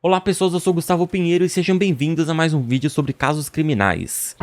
Olá pessoas, eu sou Gustavo Pinheiro e sejam bem-vindos a mais um vídeo sobre casos criminais.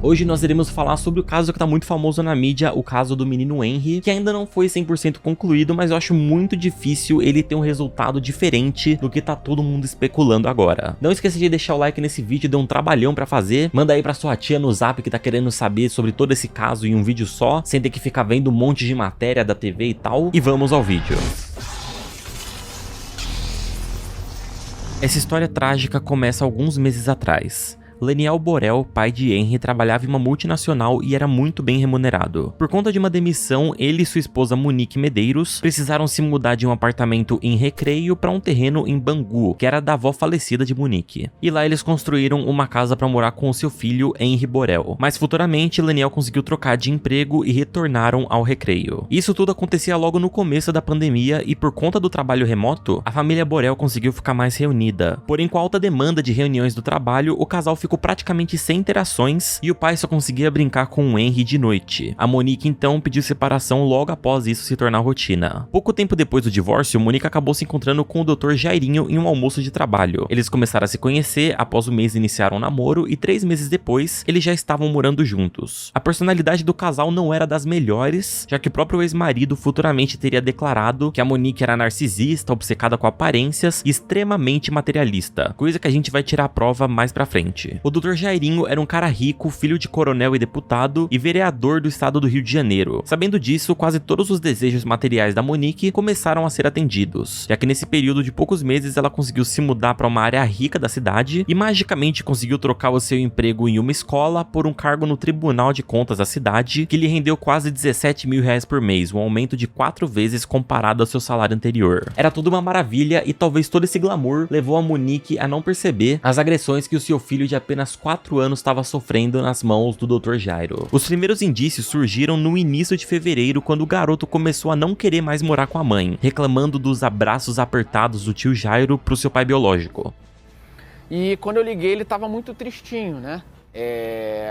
Hoje nós iremos falar sobre o caso que tá muito famoso na mídia, o caso do menino Henry, que ainda não foi 100% concluído, mas eu acho muito difícil ele ter um resultado diferente do que tá todo mundo especulando agora. Não esqueça de deixar o like nesse vídeo, deu um trabalhão pra fazer, manda aí pra sua tia no zap que tá querendo saber sobre todo esse caso em um vídeo só, sem ter que ficar vendo um monte de matéria da TV e tal, e vamos ao vídeo. Essa história trágica começa alguns meses atrás. Leniel Borel, pai de Henry, trabalhava em uma multinacional e era muito bem remunerado. Por conta de uma demissão, ele e sua esposa Monique Medeiros precisaram se mudar de um apartamento em Recreio para um terreno em Bangu, que era da avó falecida de Monique. E lá eles construíram uma casa para morar com o seu filho, Henry Borel. Mas futuramente, Leniel conseguiu trocar de emprego e retornaram ao Recreio. Isso tudo acontecia logo no começo da pandemia e por conta do trabalho remoto, a família Borel conseguiu ficar mais reunida. Porém, com a alta demanda de reuniões do trabalho, o casal ficou praticamente sem interações e o pai só conseguia brincar com o Henry de noite. A Monique então pediu separação logo após isso se tornar rotina. Pouco tempo depois do divórcio, Monique acabou se encontrando com o Dr. Jairinho em um almoço de trabalho. Eles começaram a se conhecer, após o mês iniciaram um namoro e 3 meses depois, eles já estavam morando juntos. A personalidade do casal não era das melhores, já que o próprio ex-marido futuramente teria declarado que a Monique era narcisista, obcecada com aparências e extremamente materialista, coisa que a gente vai tirar a prova mais pra frente. O Dr. Jairinho era um cara rico, filho de coronel e deputado e vereador do estado do Rio de Janeiro. Sabendo disso, quase todos os desejos materiais da Monique começaram a ser atendidos, já que nesse período de poucos meses ela conseguiu se mudar para uma área rica da cidade e magicamente conseguiu trocar o seu emprego em uma escola por um cargo no Tribunal de Contas da cidade, que lhe rendeu quase 17 mil reais por mês, um aumento de 4 vezes comparado ao seu salário anterior. Era tudo uma maravilha e talvez todo esse glamour levou a Monique a não perceber as agressões que o seu filho de apenas 4 anos estava sofrendo nas mãos do Dr. Jairo. Os primeiros indícios surgiram no início de fevereiro, quando o garoto começou a não querer mais morar com a mãe, reclamando dos abraços apertados do tio Jairo pro seu pai biológico. E quando eu liguei, ele estava muito tristinho, né?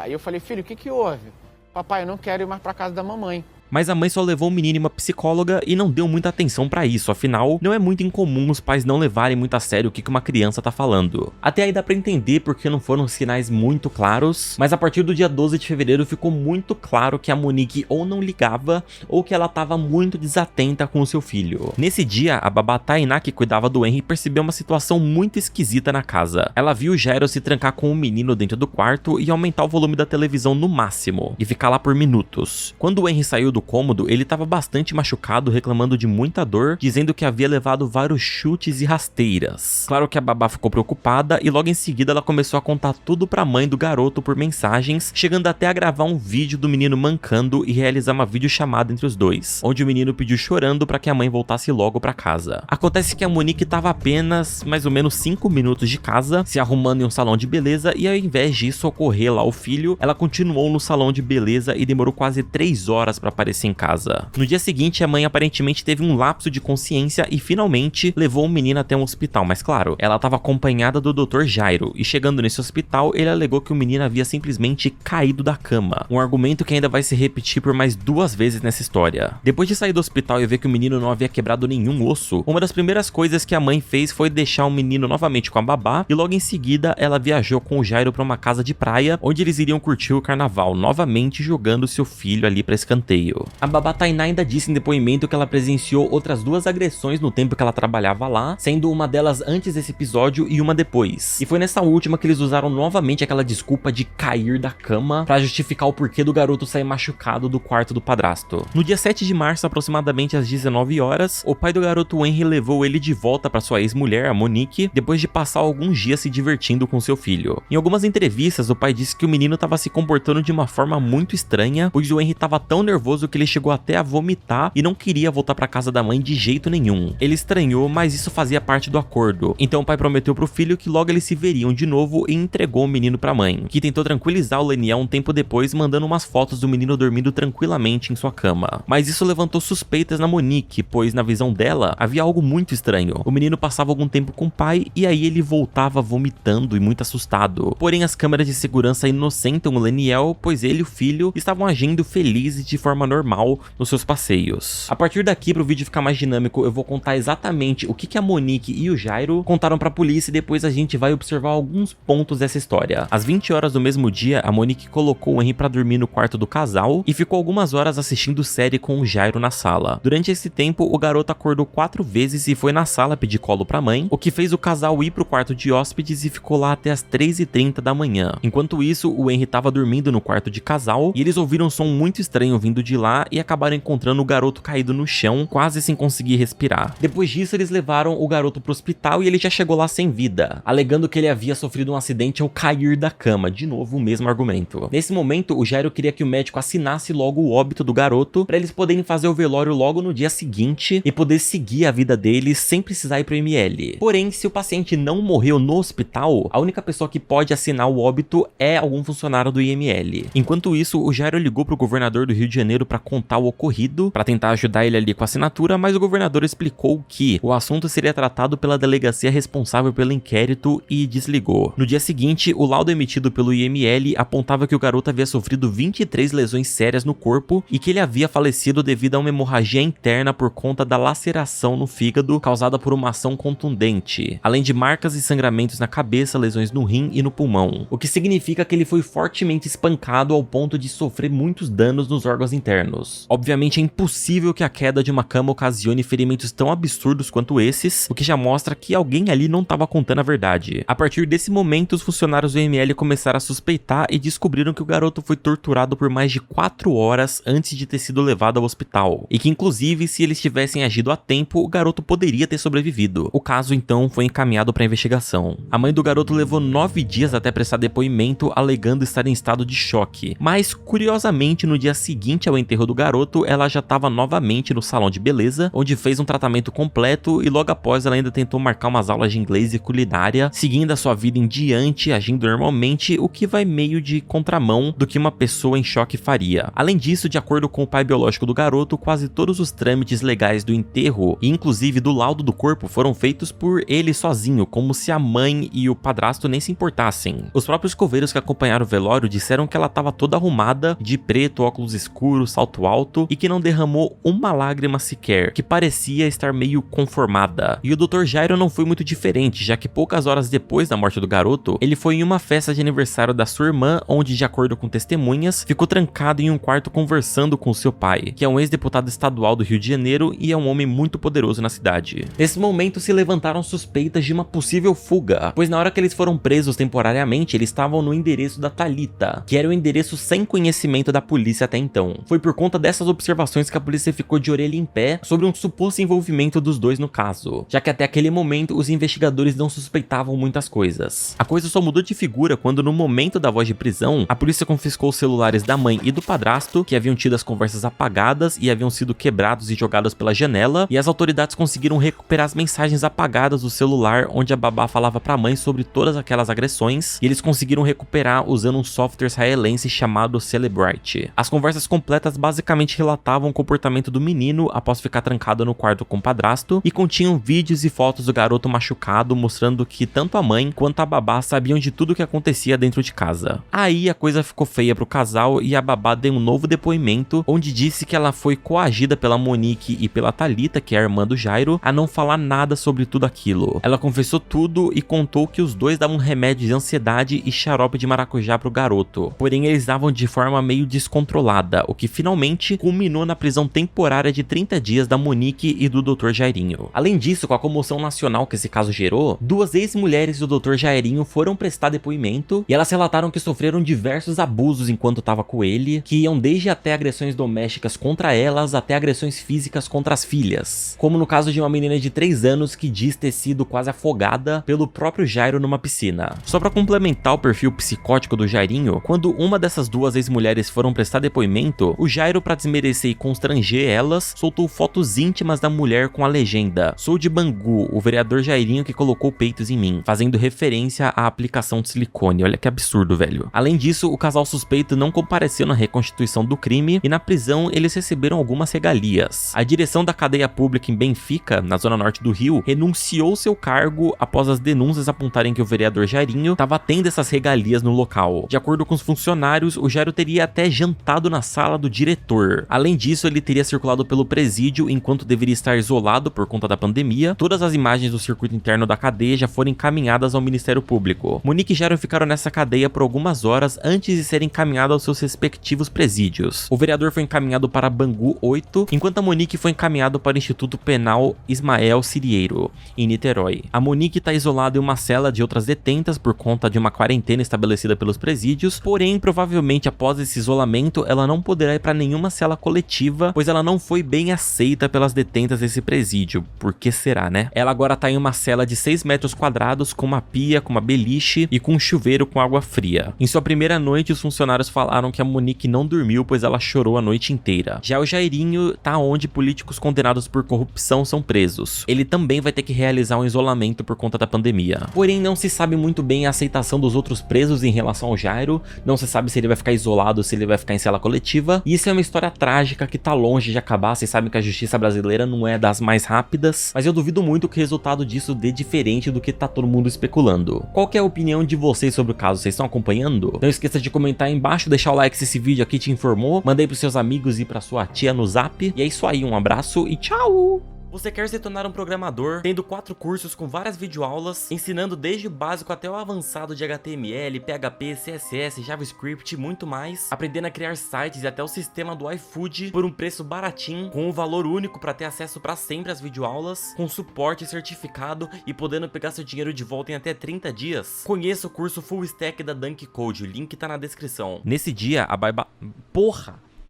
Aí eu falei, filho, o que houve? Papai, eu não quero ir mais pra casa da mamãe. Mas a mãe só levou o menino em uma psicóloga e não deu muita atenção pra isso, afinal, não é muito incomum os pais não levarem muito a sério o que uma criança tá falando. Até aí dá pra entender porque não foram sinais muito claros, mas a partir do dia 12 de fevereiro ficou muito claro que a Monique ou não ligava ou que ela tava muito desatenta com o seu filho. Nesse dia, a babá Tainá, que cuidava do Henry, percebeu uma situação muito esquisita na casa. Ela viu o Jairo se trancar com o menino dentro do quarto e aumentar o volume da televisão no máximo, e ficar lá por minutos. Quando o Henry saiu do cômodo, ele estava bastante machucado, reclamando de muita dor, dizendo que havia levado vários chutes e rasteiras. Claro que a babá ficou preocupada e logo em seguida ela começou a contar tudo pra mãe do garoto por mensagens, chegando até a gravar um vídeo do menino mancando e realizar uma videochamada entre os dois, onde o menino pediu chorando para que a mãe voltasse logo pra casa. Acontece que a Monique estava apenas mais ou menos 5 minutos de casa, se arrumando em um salão de beleza, e ao invés disso socorrer lá o filho, ela continuou no salão de beleza e demorou quase 3 horas para aparecer em casa. No dia seguinte, a mãe aparentemente teve um lapso de consciência e finalmente levou o menino até um hospital, mas claro, ela estava acompanhada do Dr. Jairo, e chegando nesse hospital, ele alegou que o menino havia simplesmente caído da cama, um argumento que ainda vai se repetir por mais 2 vezes nessa história. Depois de sair do hospital e ver que o menino não havia quebrado nenhum osso, uma das primeiras coisas que a mãe fez foi deixar o menino novamente com a babá, e logo em seguida ela viajou com o Jairo para uma casa de praia, onde eles iriam curtir o carnaval, novamente jogando seu filho ali para escanteio. A babá Tainá ainda disse em depoimento que ela presenciou outras 2 agressões no tempo que ela trabalhava lá, sendo uma delas antes desse episódio e uma depois. E foi nessa última que eles usaram novamente aquela desculpa de cair da cama pra justificar o porquê do garoto sair machucado do quarto do padrasto. No dia 7 de março, aproximadamente às 19 horas, o pai do garoto Henry levou ele de volta pra sua ex-mulher, a Monique, depois de passar alguns dias se divertindo com seu filho. Em algumas entrevistas, o pai disse que o menino estava se comportando de uma forma muito estranha, pois o Henry estava tão nervoso que ele chegou até a vomitar e não queria voltar pra casa da mãe de jeito nenhum. Ele estranhou, mas isso fazia parte do acordo. Então o pai prometeu pro filho que logo eles se veriam de novo e entregou o menino pra mãe, que tentou tranquilizar o Leniel um tempo depois, mandando umas fotos do menino dormindo tranquilamente em sua cama. Mas isso levantou suspeitas na Monique, pois na visão dela havia algo muito estranho. O menino passava algum tempo com o pai e aí ele voltava vomitando e muito assustado. Porém as câmeras de segurança inocentam o Leniel, pois ele e o filho estavam agindo felizes de forma normal nos seus passeios. A partir daqui, pro vídeo ficar mais dinâmico, eu vou contar exatamente o que a Monique e o Jairo contaram pra polícia e depois a gente vai observar alguns pontos dessa história. Às 20 horas do mesmo dia, a Monique colocou o Henry pra dormir no quarto do casal e ficou algumas horas assistindo série com o Jairo na sala. Durante esse tempo, o garoto acordou 4 vezes e foi na sala pedir colo pra mãe, o que fez o casal ir pro quarto de hóspedes e ficou lá até as 3h30 da manhã. Enquanto isso, o Henry tava dormindo no quarto de casal e eles ouviram um som muito estranho vindo de lá e acabaram encontrando o garoto caído no chão, quase sem conseguir respirar. Depois disso, eles levaram o garoto pro hospital e ele já chegou lá sem vida, alegando que ele havia sofrido um acidente ao cair da cama. De novo, o mesmo argumento. Nesse momento, o Jairo queria que o médico assinasse logo o óbito do garoto para eles poderem fazer o velório logo no dia seguinte e poder seguir a vida deles sem precisar ir pro ML. Porém, se o paciente não morreu no hospital, a única pessoa que pode assinar o óbito é algum funcionário do IML. Enquanto isso, o Jairo ligou pro governador do Rio de Janeiro para contar o ocorrido, para tentar ajudar ele ali com a assinatura, mas o governador explicou que o assunto seria tratado pela delegacia responsável pelo inquérito e desligou. No dia seguinte, o laudo emitido pelo IML apontava que o garoto havia sofrido 23 lesões sérias no corpo e que ele havia falecido devido a uma hemorragia interna por conta da laceração no fígado causada por uma ação contundente, além de marcas e sangramentos na cabeça, lesões no rim e no pulmão, o que significa que ele foi fortemente espancado ao ponto de sofrer muitos danos nos órgãos internos. Obviamente é impossível que a queda de uma cama ocasione ferimentos tão absurdos quanto esses, o que já mostra que alguém ali não estava contando a verdade. A partir desse momento, os funcionários do IML começaram a suspeitar e descobriram que o garoto foi torturado por mais de 4 horas antes de ter sido levado ao hospital, e que inclusive se eles tivessem agido a tempo, o garoto poderia ter sobrevivido. O caso então foi encaminhado para investigação. A mãe do garoto levou 9 dias até prestar depoimento, alegando estar em estado de choque, mas curiosamente no dia seguinte ao enterro do garoto, ela já estava novamente no salão de beleza, onde fez um tratamento completo e logo após ela ainda tentou marcar umas aulas de inglês e culinária, seguindo a sua vida em diante, agindo normalmente, o que vai meio de contramão do que uma pessoa em choque faria. Além disso, de acordo com o pai biológico do garoto, quase todos os trâmites legais do enterro, e inclusive do laudo do corpo, foram feitos por ele sozinho, como se a mãe e o padrasto nem se importassem. Os próprios coveiros que acompanharam o velório disseram que ela estava toda arrumada, de preto, óculos escuros, salto alto, e que não derramou uma lágrima sequer, que parecia estar meio conformada. E o Dr. Jairo não foi muito diferente, já que poucas horas depois da morte do garoto, ele foi em uma festa de aniversário da sua irmã, onde, de acordo com testemunhas, ficou trancado em um quarto conversando com seu pai, que é um ex-deputado estadual do Rio de Janeiro e é um homem muito poderoso na cidade. Nesse momento se levantaram suspeitas de uma possível fuga, pois na hora que eles foram presos temporariamente, eles estavam no endereço da Thalita, que era o endereço sem conhecimento da polícia até então. Foi por conta dessas observações que a polícia ficou de orelha em pé sobre um suposto envolvimento dos dois no caso, já que até aquele momento os investigadores não suspeitavam muitas coisas. A coisa só mudou de figura quando, no momento da voz de prisão, a polícia confiscou os celulares da mãe e do padrasto, que haviam tido as conversas apagadas e haviam sido quebrados e jogados pela janela, e as autoridades conseguiram recuperar as mensagens apagadas do celular onde a babá falava pra mãe sobre todas aquelas agressões, e eles conseguiram recuperar usando um software israelense chamado Celebrite. As conversas completas basicamente relatavam o comportamento do menino após ficar trancado no quarto com o padrasto, e continham vídeos e fotos do garoto machucado, mostrando que tanto a mãe quanto a babá sabiam de tudo o que acontecia dentro de casa. Aí a coisa ficou feia pro casal e a babá deu um novo depoimento, onde disse que ela foi coagida pela Monique e pela Thalita, que é a irmã do Jairo, a não falar nada sobre tudo aquilo. Ela confessou tudo e contou que os dois davam remédios de ansiedade e xarope de maracujá pro garoto, porém eles davam de forma meio descontrolada, o que finalmente culminou na prisão temporária de 30 dias da Monique e do Dr. Jairinho. Além disso, com a comoção nacional que esse caso gerou, 2 ex-mulheres do Dr. Jairinho foram prestar depoimento e elas relataram que sofreram diversos abusos enquanto estava com ele, que iam desde até agressões domésticas contra elas até agressões físicas contra as filhas, como no caso de uma menina de 3 anos que diz ter sido quase afogada pelo próprio Jairo numa piscina. Só pra complementar o perfil psicótico do Jairinho, quando uma dessas 2 ex-mulheres foram prestar depoimento, o Jairo, pra desmerecer e constranger elas, soltou fotos íntimas da mulher com a legenda: "Sou de Bangu, o vereador Jairinho que colocou peitos em mim", fazendo referência à aplicação de silicone. Olha que absurdo, velho. Além disso, o casal suspeito não compareceu na reconstituição do crime e na prisão eles receberam algumas regalias. A direção da cadeia pública em Benfica, na zona norte do Rio, renunciou seu cargo após as denúncias apontarem que o vereador Jairinho estava tendo essas regalias no local. De acordo com os funcionários, o Jairo teria até jantado na sala do diretor diretor. Além disso, ele teria circulado pelo presídio enquanto deveria estar isolado por conta da pandemia. Todas as imagens do circuito interno da cadeia já foram encaminhadas ao Ministério Público. Monique e Jairo ficaram nessa cadeia por algumas horas antes de serem encaminhados aos seus respectivos presídios. O vereador foi encaminhado para Bangu 8, enquanto a Monique foi encaminhado para o Instituto Penal Ismael Cirieiro, em Niterói. A Monique está isolada em uma cela de outras detentas por conta de uma quarentena estabelecida pelos presídios, porém, provavelmente após esse isolamento, ela não poderá ir para nenhuma cela coletiva, pois ela não foi bem aceita pelas detentas desse presídio. Por que será, né? Ela agora tá em uma cela de 6 metros quadrados, com uma pia, com uma beliche e com um chuveiro com água fria. Em sua primeira noite, os funcionários falaram que a Monique não dormiu, pois ela chorou a noite inteira. Já o Jairinho tá onde políticos condenados por corrupção são presos. Ele também vai ter que realizar um isolamento por conta da pandemia. Porém, não se sabe muito bem a aceitação dos outros presos em relação ao Jairo, não se sabe se ele vai ficar isolado ou se ele vai ficar em cela coletiva. E isso é uma história trágica que tá longe de acabar. Vocês sabem que a justiça brasileira não é das mais rápidas, mas eu duvido muito que o resultado disso dê diferente do que tá todo mundo especulando. Qual que é a opinião de vocês sobre o caso? Vocês estão acompanhando? Não esqueça de comentar aí embaixo, deixar o like se esse vídeo aqui te informou, mandei pros seus amigos e pra sua tia no zap. E é isso aí, um abraço e tchau! Você quer se tornar um programador, tendo 4 cursos com várias videoaulas, ensinando desde o básico até o avançado de HTML, PHP, CSS, JavaScript e muito mais, aprendendo a criar sites e até o sistema do iFood por um preço baratinho, com um valor único para ter acesso para sempre às videoaulas, com suporte certificado e podendo pegar seu dinheiro de volta em até 30 dias? Conheça o curso Full Stack da Dunk Code, o link tá na descrição. Nesse dia, a Porra!